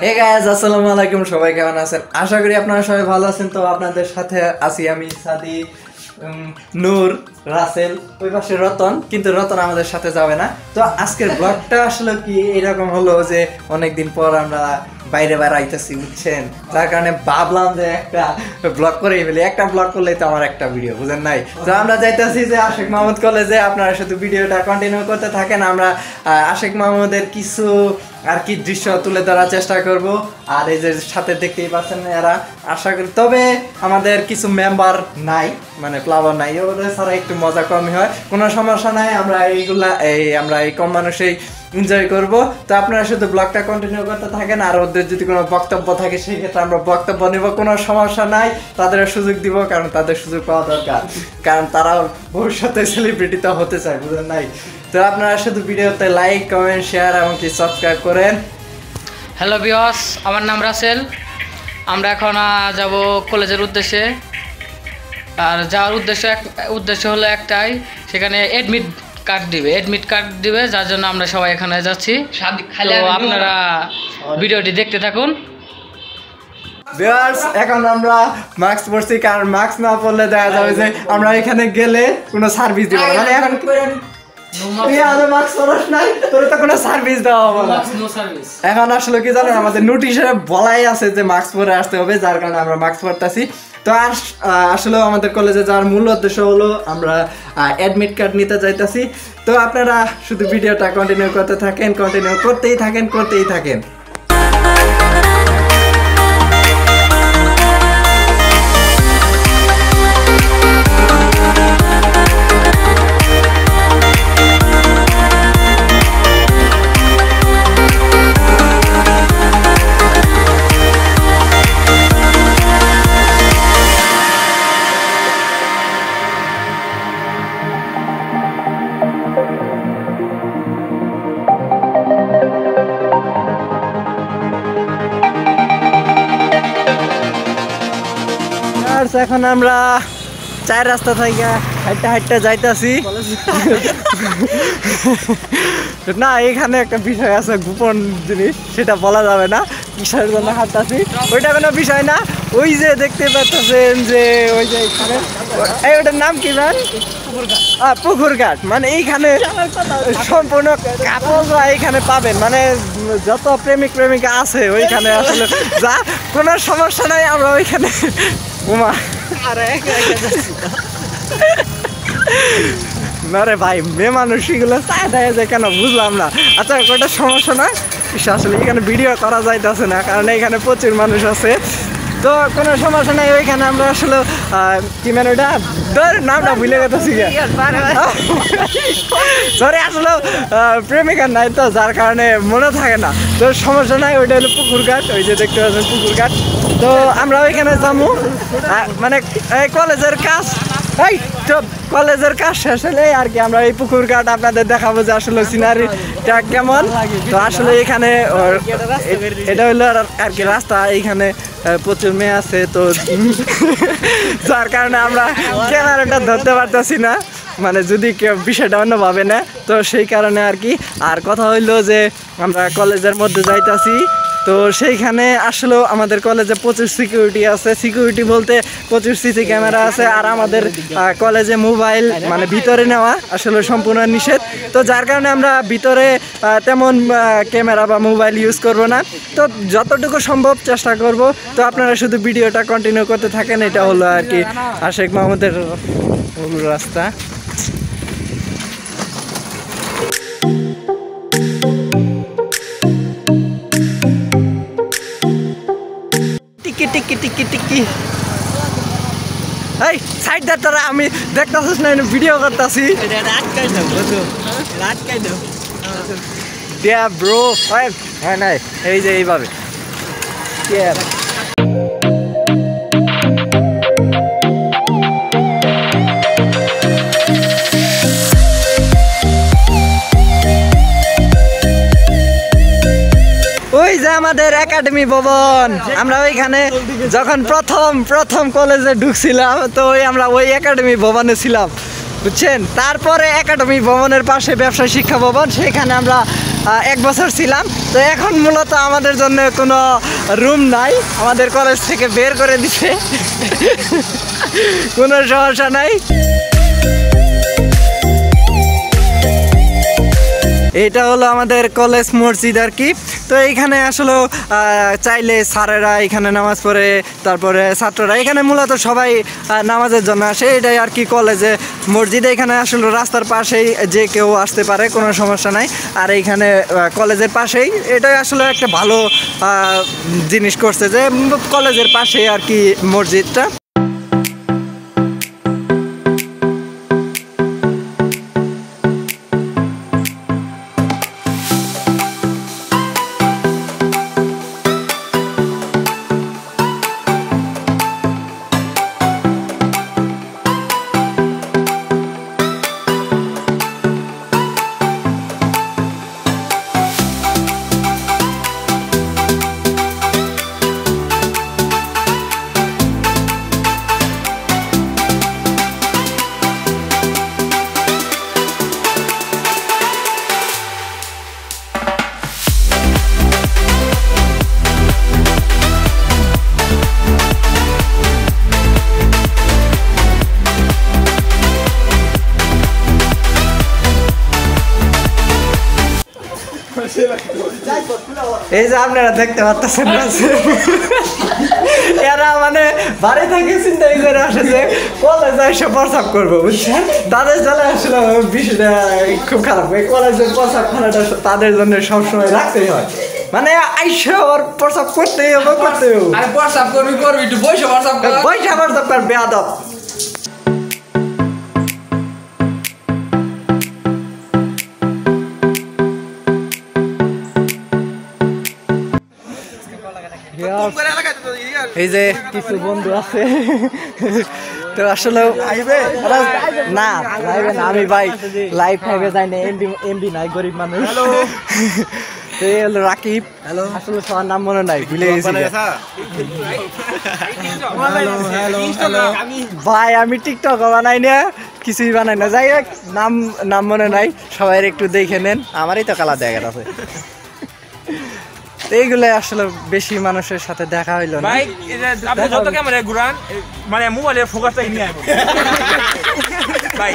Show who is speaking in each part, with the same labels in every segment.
Speaker 1: Hey guys আসসালামু আলাইকুম, সবাই কেমন আছেন? আশা করি আপনারা সবাই ভালো আছেন। তো আপনাদের সাথে আছি আমি সাদি, নূর, রাসেল, ওই পাশে রতন, কিন্তু রতন আমাদের সাথে যাবে না। তো আজকের ব্লগটা আসলে কি এরকম হলো যে অনেকদিন পর আমরা বাইরে বেড়াইতেছি, বুঝছেন? যার কারণে ভাবলাম যে একটা ব্লগ করেই ফেলি। একটা ব্লগ করলেই তো আমার একটা ভিডিও, বুঝেন নাই? তো আমরা যাইতেছি যে আশেক মাহমুদ কলেজে। আপনারা শুধু ভিডিওটা কন্টিনিউ করতে থাকেন। আমরা আশেক মাহমুদের কিছু আর কি দৃশ্য তুলে ধরার চেষ্টা করব। আর এই যে সাথে দেখতেই পাচ্ছেন এরা, আশা করি। তবে আমাদের কিছু মেম্বার নাই, মানে প্লাবার নাই, ওদের ছাড়া একটু মজা কমই হয়, কোনো সমস্যা নাই। আমরা আমরা এই কম মানুষেই এনজয় করব। তো আপনারা শুধু ব্লগটা কন্টিনিউ করতে থাকেন। আর ওদের যদি কোনো বক্তব্য থাকে সেই ক্ষেত্রে আমরা বক্তব্য নেব, কোনো সমস্যা নাই। তাদের সুযোগ দিব, কারণ তাদের সুযোগ পাওয়া দরকার, কারণ তারাও ভবিষ্যতে সেলিব্রিটি তো হতে চায়, বুঝলেন নাই? তো আপনারা শুধু ভিডিওতে লাইক, কমেন্ট, শেয়ার এবং কি সাবস্ক্রাইব করেন।
Speaker 2: হ্যালো ভিউয়ার্স, আমার নাম রাসেল। আমরা এখন যাব কলেজের উদ্দেশ্যে। আর যাওয়ার উদ্দেশ্য হলো একটাই, সেখানে অ্যাডমিট কার্ড দিবে, যার জন্য আমরা সবাই এখানে যাচ্ছি। তো আপনারা ভিডিওটি দেখতে থাকুন।
Speaker 1: ভিউয়ার্স, এখন আমরা মাস্ক পরছি, কারণ মাস্ক না পরলে দেখা যাবে যে আমরা এখানে গেলে কোনো সার্ভিস দিব না। মানে এখন এখন আসলে কি জানেন, আমাদের নোটিশে বলাই আছে যে মাস্ক পরে আসতে হবে, যার কারণে আমরা মাস্ক পরতেছি। তো আর আসলে আমাদের কলেজে যাওয়ার মূল উদ্দেশ্য হলো আমরা অ্যাডমিট কার্ড নিতে যাইতেছি। তো আপনারা শুধু ভিডিওটা কন্টিনিউ করতে থাকেন, কন্টিনিউ করতেই থাকেন। এখন আমরা চার রাস্তা থেকে হাঁটতে যাইতাছি। না, এখানে একটা বিষয় আছে, গোপন জিনিস, সেটা বলা যাবে না কিসের জন্য হাঁটতাছি, ওইটা কোনো বিষয় না। ওই যে দেখতে পাচ্ছেন যে ওই যে এখানে, ওটার নাম কি ম্যান? পুকুরঘাট। মানে এইখানে সম্পূর্ণ কাপড়রা এইখানে পাবেন, মানে যত প্রেমিকা আছে ওইখানে আসলে যা কোনো সমস্যা নাই। আমরা ওইখানে না রে ভাই, মেয়ে মানুষ এগুলো চায় দেয় যে কেন, বুঝলাম না। আচ্ছা, ওটা সমস্যা না, আসলে এখানে ভিডিও করা যাইতেছে না, কারণ এখানে প্রচুর মানুষ আছে। তো কোনো সমস্যা নাই। ওইখানে আমরা আসলে কি মানে ওইটা নামটা ভুলে গেছি, সরি, আসলে প্রেমিকার নাই তো, যার কারণে মনে থাকে না। তো সমস্যা নাই, ওইটা হলো পুকুরঘাট, ওই যে দেখতে পাচ্ছেন পুকুরঘাট। তো আমরা ওইখানে যাবো, মানে এই কলেজের কাজ শেষ হলে আর কি আমরা এই পুকুরঘাট আপনাদের দেখাবো যে আসলে সিনারিটা কেমন। তো আসলে এখানে এটা হলো আর কি রাস্তা, এইখানে প্রচুর মেয়ে আছে, তো যার কারণে আমরা ক্যামেরাটা ধরতে পারতেছি না, মানে যদি কেউ বিষয়টা অন্যভাবে নেয়, তো সেই কারণে আর কি। আর কথা হইলো যে আমরা কলেজের মধ্যে যাইতাছি। তো সেইখানে আসলে আমাদের কলেজে প্রচুর সিকিউরিটি আছে, সিকিউরিটি বলতে প্রচুর সিসি ক্যামেরা আছে। আর আমাদের কলেজে মোবাইল মানে ভিতরে নেওয়া আসলে সম্পূর্ণ নিষেধ। তো যার কারণে আমরা ভিতরে তেমন ক্যামেরা বা মোবাইল ইউজ করব না। তো যতটুকু সম্ভব চেষ্টা করব। তো আপনারা শুধু ভিডিওটা কন্টিনিউ করতে থাকেন। এটা হলো আর কি আশেক মাহমুদের রাস্তা। টিকি এই সাইড দে, তোরা আমি দেখতেছিস না, ভিডিও করতেছি। ব্রো হ্যাঁ নাই, এই যে এইভাবে ওই যে আমাদের একাডেমি ভবন। আমরা ওইখানে যখন প্রথম কলেজে ঢুকছিলাম, তো আমরা ওই একাডেমি ভবনে ছিলাম। বুঝছেন। তারপরে একাডেমি ভবনের পাশে ব্যবসায় শিক্ষা ভবন, সেখানে আমরা 1 বছর ছিলাম। তো এখন মূলত আমাদের জন্য কোনো রুম নাই, আমাদের কলেজ থেকে বের করে দিছে। কোনো সমস্যা নাই। এটা হলো আমাদের কলেজ মসজিদ আর কি। তো এইখানে আসলে চাইলে স্যারেরা এখানে নামাজ পড়ে, তারপরে ছাত্ররা এখানে মূলত সবাই নামাজের জন্য আসে। এটাই আর কি কলেজে মসজিদে, এখানে আসলে রাস্তার পাশেই যে কেউ আসতে পারে, কোনো সমস্যা নাই। আর এইখানে কলেজের পাশেই, এটাই আসলে একটা ভালো জিনিস করছে যে কলেজের পাশেই আর কি মসজিদটা। এই যে আপনারা দেখতে পাচ্ছেন, এরা মানে বাড়ি থেকে চিন্তা করে আসে যে কলেজে এসে প্রস্রাব করবো, বুঝছেন। তাদের জন্য আসলে বিষয়টা খুব খারাপ। এই কলেজের প্রস্রাবখানাটা তাদের জন্য সবসময় রাখতেই হয়, মানে আইসা আবার প্রস্রাব করতেই হবে, করতেই হবে।
Speaker 3: আরে প্রস্রাব করবি একটু বসে প্রস্রাব কর,
Speaker 1: বসে প্রস্রাব কর, বেয়াদব। এই যে কিছু বন্ধু আছে, তো আসলে না আমি ভাই লাইভ ফাইভে যাই না, এমবি নাই, গরিব মানুষ। এই হলো রাকিব, আসলে সবার নাম মনে নাই, ভুলে গেছি ভাই। আমি টিকটক বানাই না, কিছুই বানাই না, যাই হোক নাম মনে নাই, সবাই একটু দেখে নেন। আমারই তো কালা দেখা আছে। এইগুলো আসলে বেশি মানুষের সাথে দেখা হইলো না।
Speaker 4: ভাই আপনি যত ক্যামেরা ঘুরান মানে মোবাইলের ফোকাসটাই নিয়ে আসবেন। ভাই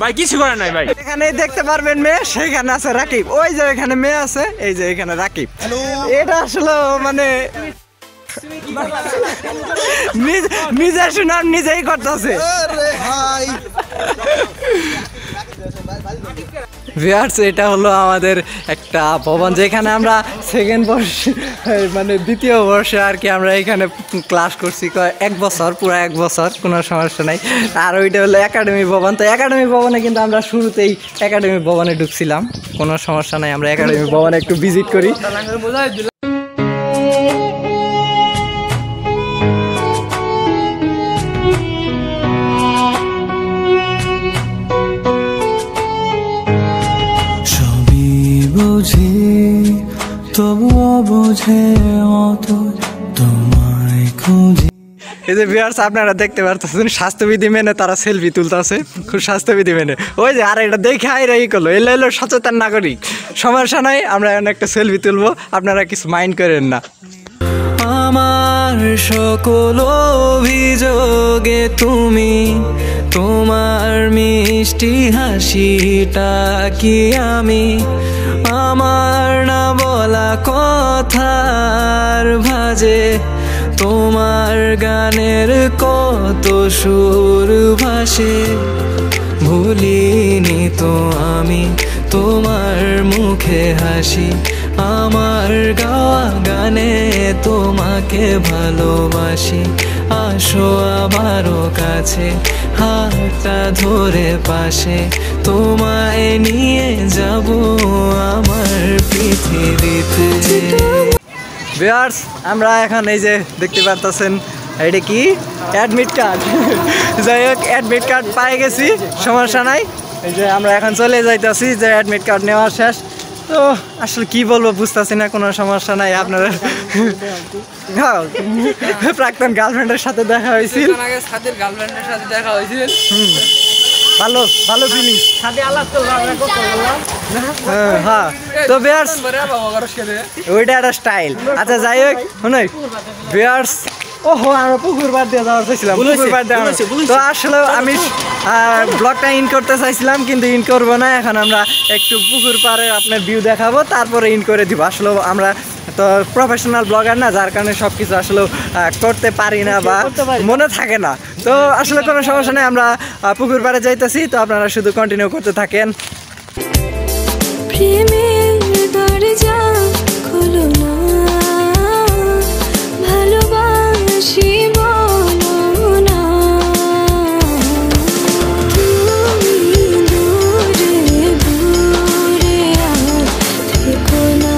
Speaker 4: ভাই কিছু করেন নাই ভাই।
Speaker 1: এখানে দেখতে পারবেন মেয়ে, সেখানে আছে রাকিব। ওই যে এখানে মেয়ে আছে, এই যে এখানে রাকিব। এটা আসলে মানে নিজের সুনাম নিজেই করতেছে। ভিউয়ার্স, এটা হলো আমাদের একটা ভবন, যেখানে আমরা সেকেন্ড বর্ষে মানে দ্বিতীয় বর্ষে আর কি আমরা এখানে ক্লাস করছি 1 বছর, পুরো 1 বছর, কোনো সমস্যা নাই। আর ওইটা হলো একাডেমি ভবন। তো একাডেমি ভবনে কিন্তু আমরা শুরুতেই একাডেমি ভবনে ঢুকছিলাম, কোনো সমস্যা নাই। আমরা একাডেমি ভবনে একটু ভিজিট করি। এই যে ভিউয়ার্স, আপনারা দেখতে পারতেছেন স্বাস্থ্যবিধি মেনে তারা সেলফি তুলতেছে, খুব স্বাস্থ্যবিধি মেনে। ওই যে আর এটা দেখে আইরাই করলো, এলো এলো সচেতন নাগরিক। সমস্যা নাই, আমরা এখন একটা সেলফি তুলবো, আপনারা কিছু মাইন্ড করেন না।
Speaker 5: আমার সকল অভিযোগে তুমি, তোমার মিষ্টি হাসিটা কি আমি, আমার না বলা কথার ভাজে, তোমার গানের কত সুর ভাসে, ভুলিনি তো আমি তোমার মুখে হাসি, আমার গাওয়া গানে তোমাকে ভালোবাসি, আসো আবারও কাছে, হাতটা ধরে পাশে, তোমায় নিয়ে যাব আমার পৃথিবীতে।
Speaker 1: ভিউয়ার্স, আমরা এখন এই যে দেখতে পারতেছেন, এটা কি অ্যাডমিট কার্ড। যাই হোক, অ্যাডমিট কার্ড পেয়ে গেছি, সমস্যা নাই। এই যে আমরা এখন চলে যাইতেছি, যে অ্যাডমিট কার্ড নেওয়া শেষ। তো আসলে কি বলবো বুঝতেছি না, কোনো সমস্যা নাই। আপনারা প্রাক্তন গার্লফ্রেন্ডের সাথে দেখা হয়েছিল,
Speaker 3: গার্লফ্রেন্ডের সাথে দেখা হয়েছিল।
Speaker 1: ভালো ভালো ফিলিংস। হ্যাঁ তো ভিউয়ার্স ওইটা একটা স্টাইল। আচ্ছা যাই হোক শুনুন ভিউয়ার্স, ওহো আমরা পুকুর পাড় দিয়ে যাওয়ার চাইছিলাম, পুকুর পাড় দিয়ে তো আসলে আমি ব্লগটা ইন করতে চাইছিলাম কিন্তু ইন করবো না। এখন আমরা একটু পুকুর পাড়ে আপনার ভিউ দেখাবো, তারপরে ইন করে দিব। আসলে আমরা তো প্রফেশনাল ব্লগার না, যার কারণে সব কিছু আসলে করতে পারি না বা মনে থাকে না। তো আসলে কোনো সমস্যা নেই, আমরা পুকুর পাড়ে যাইতেছি, তো আপনারা শুধু কন্টিনিউ করতে থাকেন।
Speaker 6: প্রেমের দরজা খোলো না, ভালোবাসি বলো না, তুমি দূরে দূরে আর থেকো না,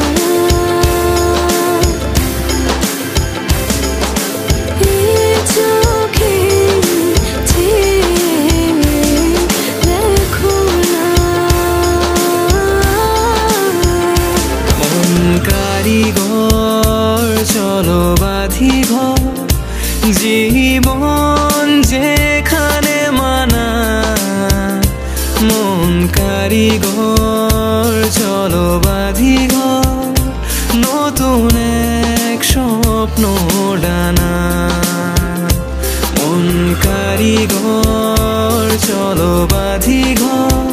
Speaker 6: এ চোখে চেয়ে দেখো না।
Speaker 5: মন কারিগর চলো বাঁধি ঘর, জীবন যেখানে মানা। মন কারিগর চলো বাঁধি ঘর, নতুন এক স্বপ্ন ডানা। মন কারিগর চলো বাঁধি ঘর,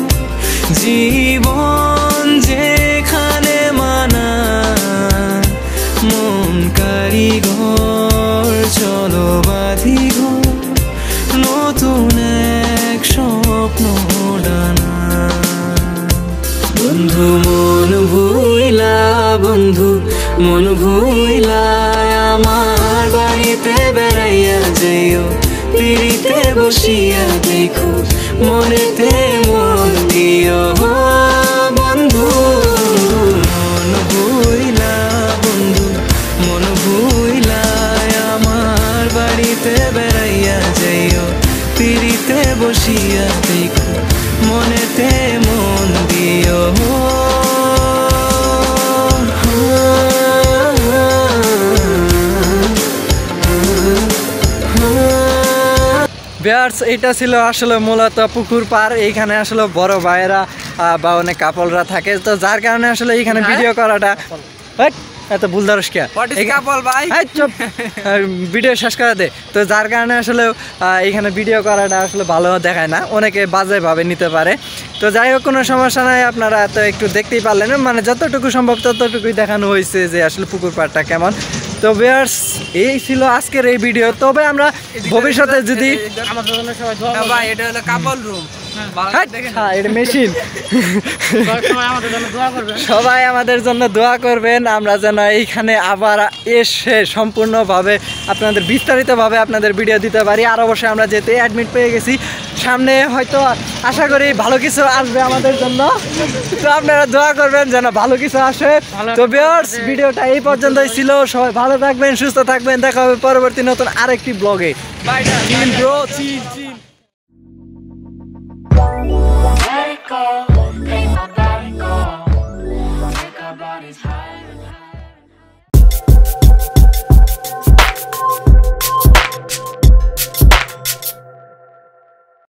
Speaker 5: জীবন যেখানে মানা। মন কারিগর চলো বাঁধি ঘর, নতুন এক স্বপ্ন ডানা। বন্ধু মন ভুইলা, বন্ধু মন ভুইলা, আমার বাড়িতে বেড়াইয়া যাইও, পিড়িতে বসিয়া দেখো, মনেতে মন দিও। বন্ধু মন ভুইলা, বন্ধু মন ভুইলা, আমার বাড়িতে বেড়াইয়া যাইও, পিড়িতে বসিয়া দেখো, মনেতে মন দিও।
Speaker 1: ভিউয়ার্স এটা ছিল আসলে মূলত পুকুর পাড়। এইখানে আসলে বড় ভাইয়েরা বা অনেক কাপলরা থাকে, তো যার কারণে আসলে এইখানে ভিডিও করাটা এত ভুল ধরস কে ভিডিও শেষ করে দে। তো যার কারণে আসলে এইখানে ভিডিও করাটা আসলে ভালো দেখায় না, অনেকে বাজে ভাবে নিতে পারে। তো যাই হোক কোনো সমস্যা নাই, আপনারা তো একটু দেখতেই পারলেন, মানে যতটুকু সম্ভব ততটুকুই দেখানো হয়েছে যে আসলে পুকুর পাড়টা কেমন। তো ভিউয়ার্স এই ছিল আজকের এই ভিডিও। তবে আমরা ভবিষ্যতে যদি
Speaker 3: ভাই এটা হলো কাপল রুম,
Speaker 1: এটা মেশিন, সবাই আমাদের জন্য দোয়া করবেন, আমরা যেন এইখানে আবার এসে সম্পূর্ণভাবে আপনাদের বিস্তারিতভাবে আপনাদের ভিডিও দিতে পারি। আর অবশ্যই আমরা যেতে অ্যাডমিট পেয়ে গেছি, সামনে হয়তো আশা করি ভালো কিছু আসবে আমাদের জন্য, তো আপনারা দোয়া করবেন যেন ভালো কিছু আসে। তো ভিউয়ার্স ভিডিওটা এই পর্যন্তই ছিল, সবাই ভালো থাকবেন, সুস্থ থাকবেন, দেখা হবে পরবর্তী নতুন আরেকটি ব্লগে। Chill bro, chill chill.
Speaker 6: Let it go.